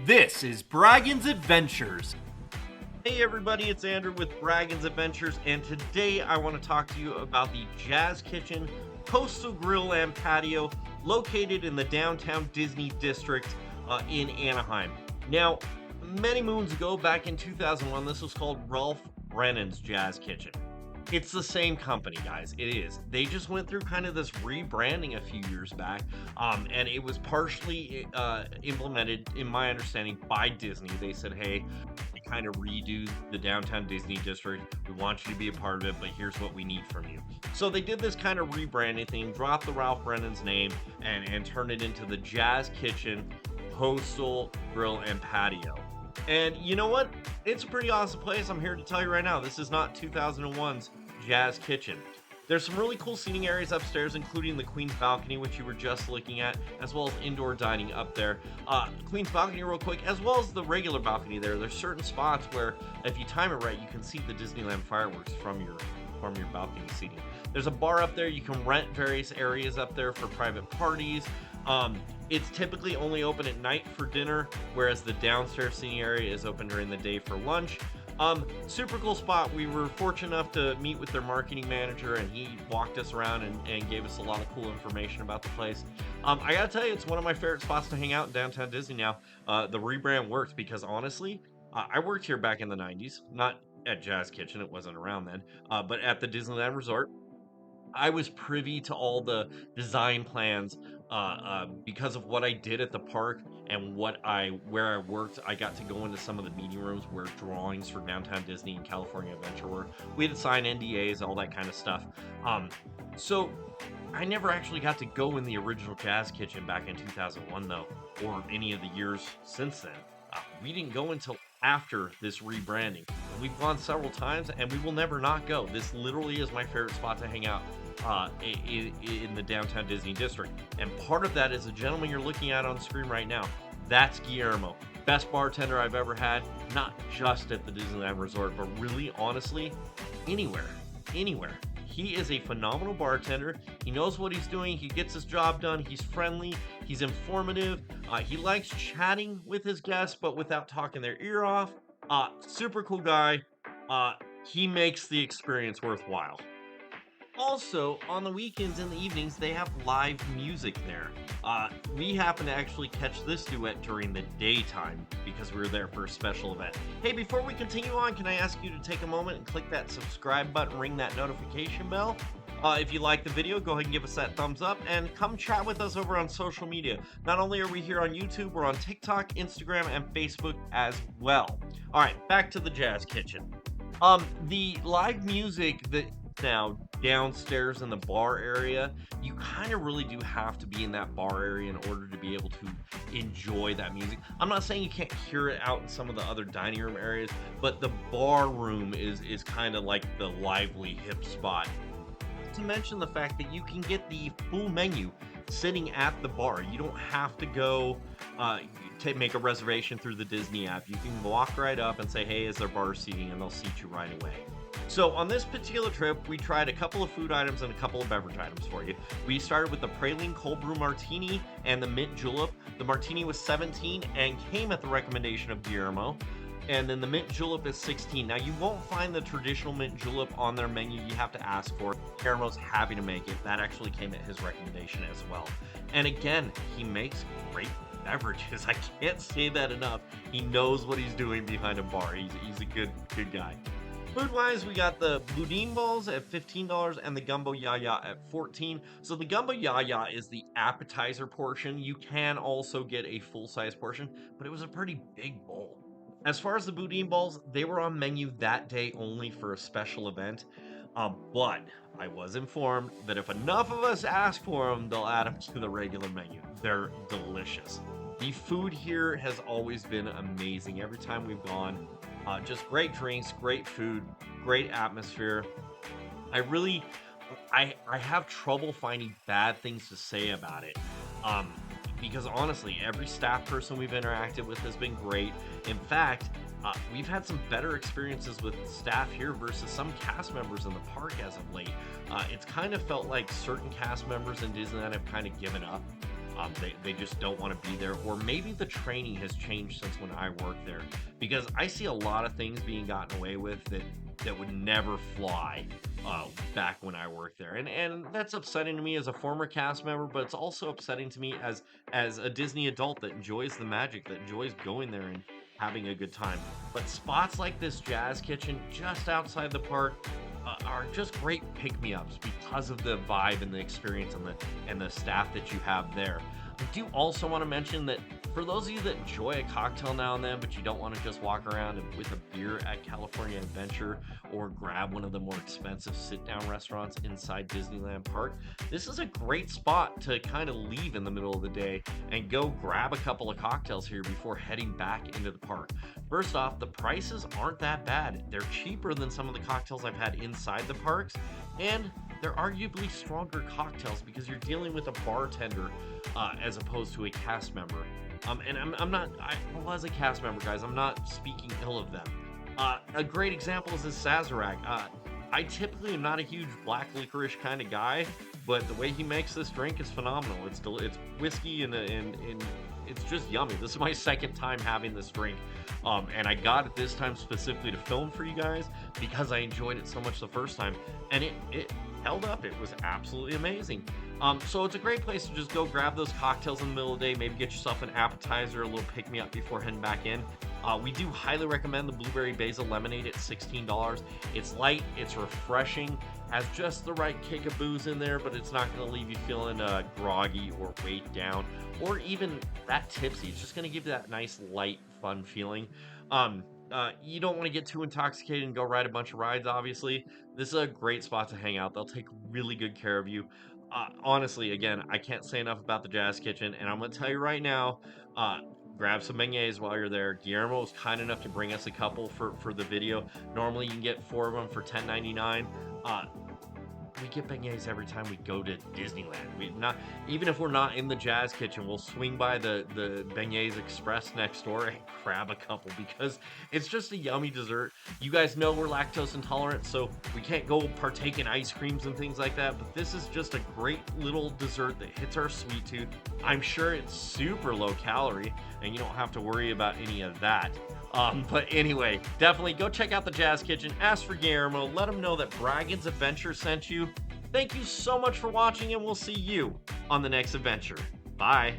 This is Braggin's Adventures. Hey everybody, it's Andrew with Braggin's Adventures, and today I want to talk to you about the Jazz Kitchen Coastal Grill and Patio located in the downtown Disney district in Anaheim. Now, many moons ago, back in 2001, this was called Ralph Brennan's Jazz Kitchen. It's the same company, guys. It is. They just went through kind of this rebranding a few years back, and it was partially implemented, in my understanding, by Disney. They said, hey, we kind of redo the downtown Disney district. We want you to be a part of it, but here's what we need from you. So they did this kind of rebranding thing, dropped the Ralph Brennan's name, and turned it into the Jazz Kitchen Coastal Grill and Patio. And you know what? It's a pretty awesome place. I'm here to tell you right now, this is not 2001's Jazz Kitchen. There's some really cool seating areas upstairs, including the Queen's Balcony, which you were just looking at, as well as indoor dining up there. Queen's Balcony real quick, as well as the regular balcony there. There's certain spots where, if you time it right, you can see the Disneyland fireworks from your balcony seating. There's a bar up there. You can rent various areas up there for private parties. It's typically only open at night for dinner, whereas the downstairs seating area is open during the day for lunch. Super cool spot. We were fortunate enough to meet with their marketing manager, and he walked us around and gave us a lot of cool information about the place. I gotta tell you, it's one of my favorite spots to hang out in downtown Disney now. The rebrand worked because honestly, I worked here back in the 90s, not at Jazz Kitchen, it wasn't around then, but at the Disneyland Resort. I was privy to all the design plans because of what I did at the park and where I worked. I got to go into some of the meeting rooms where drawings for Downtown Disney and California Adventure were. We had to sign NDAs, all that kind of stuff. So I never actually got to go in the original Jazz Kitchen back in 2001 though, or any of the years since then. We didn't go until after this rebranding. We've gone several times and we will never not go. This literally is my favorite spot to hang out in the downtown Disney district. And part of that is the gentleman you're looking at on screen right now. That's Guillermo. Best bartender I've ever had, not just at the Disneyland Resort, but really, honestly, anywhere. He is a phenomenal bartender. He knows what he's doing. He gets his job done. He's friendly. He's informative. He likes chatting with his guests, but without talking their ear off. Super cool guy. He makes the experience worthwhile. Also, on the weekends and the evenings, they have live music there. We happen to actually catch this duet during the daytime because we were there for a special event. Hey, before we continue on, can I ask you to take a moment and click that subscribe button, ring that notification bell? If you like the video, go ahead and give us that thumbs up and come chat with us over on social media. Not only are we here on YouTube, we're on TikTok, Instagram, and Facebook as well. All right, back to the Jazz Kitchen. The live music that now downstairs in the bar area, you kind of really do have to be in that bar area in order to be able to enjoy that music. I'm not saying you can't hear it out in some of the other dining room areas, but the bar room is kind of like the lively hip spot. To mention the fact that you can get the full menu sitting at the bar. You don't have to go make a reservation through the Disney app. You can walk right up and say, hey, is there bar seating? And they'll seat you right away. So on this particular trip, we tried a couple of food items and a couple of beverage items for you. We started with the Praline Cold Brew Martini and the Mint Julep. The Martini was $17 and came at the recommendation of Guillermo. And then the Mint Julep is $16. Now, you won't find the traditional Mint Julep on their menu. You have to ask for it. Guillermo's happy to make it. That actually came at his recommendation as well. And again, he makes great beverages. I can't say that enough. He knows what he's doing behind a bar. He's a good guy. Food-wise, we got the boudin balls at $15 and the gumbo yaya at $14. So the gumbo yaya is the appetizer portion. You can also get a full-size portion, but it was a pretty big bowl. As far as the boudin balls, they were on menu that day only for a special event. But I was informed that if enough of us ask for them, they'll add them to the regular menu. They're delicious. The food here has always been amazing. Every time we've gone, just great drinks, great food, great atmosphere. I have trouble finding bad things to say about it. Because honestly, every staff person we've interacted with has been great. In fact, we've had some better experiences with staff here versus some cast members in the park as of late. It's kind of felt like certain cast members in Disneyland have kind of given up They just don't want to be there, or maybe the training has changed since when I worked there, because I see a lot of things being gotten away with that would never fly back when I worked there, and that's upsetting to me as a former cast member, but it's also upsetting to me as a Disney adult that enjoys the magic, that enjoys going there and having a good time. But spots like this Jazz Kitchen just outside the park are just great pick-me-ups because of the vibe and the experience and the staff that you have there. I do also want to mention that for those of you that enjoy a cocktail now and then, but you don't want to just walk around with a beer at California Adventure or grab one of the more expensive sit-down restaurants inside Disneyland Park, this is a great spot to kind of leave in the middle of the day and go grab a couple of cocktails here before heading back into the park. First off, the prices aren't that bad. They're cheaper than some of the cocktails I've had inside the parks, and they're arguably stronger cocktails because you're dealing with a bartender as opposed to a cast member. And I was a cast member, guys. I'm not speaking ill of them. A great example is this Sazerac. I typically am not a huge black licorice kind of guy, but the way he makes this drink is phenomenal. It's whiskey and it's just yummy. This is my second time having this drink, and I got it this time specifically to film for you guys because I enjoyed it so much the first time, and it held up. It was absolutely amazing. So it's a great place to just go grab those cocktails in the middle of the day, maybe get yourself an appetizer, a little pick-me-up before heading back in. We do highly recommend the blueberry basil lemonade at $16. It's light, it's refreshing, has just the right kick of booze in there, but it's not going to leave you feeling groggy or weighed down or even that tipsy. It's just going to give you that nice, light, fun feeling. You don't want to get too intoxicated and go ride a bunch of rides, obviously. This is a great spot to hang out. They'll take really good care of you. Honestly, again, I can't say enough about the Jazz Kitchen, and I'm going to tell you right now, grab some beignets while you're there. Guillermo was kind enough to bring us a couple for the video. Normally, you can get 4 of them for $10.99. We get beignets every time we go to Disneyland. Even if we're not in the Jazz Kitchen, we'll swing by the Beignets Express next door and grab a couple because it's just a yummy dessert. You guys know we're lactose intolerant, so we can't go partake in ice creams and things like that, but this is just a great little dessert that hits our sweet tooth. I'm sure it's super low calorie, and you don't have to worry about any of that. But anyway, definitely go check out the Jazz Kitchen. Ask for Guillermo. Let him know that Braggins Adventure sent you. Thank you so much for watching, and we'll see you on the next adventure. Bye.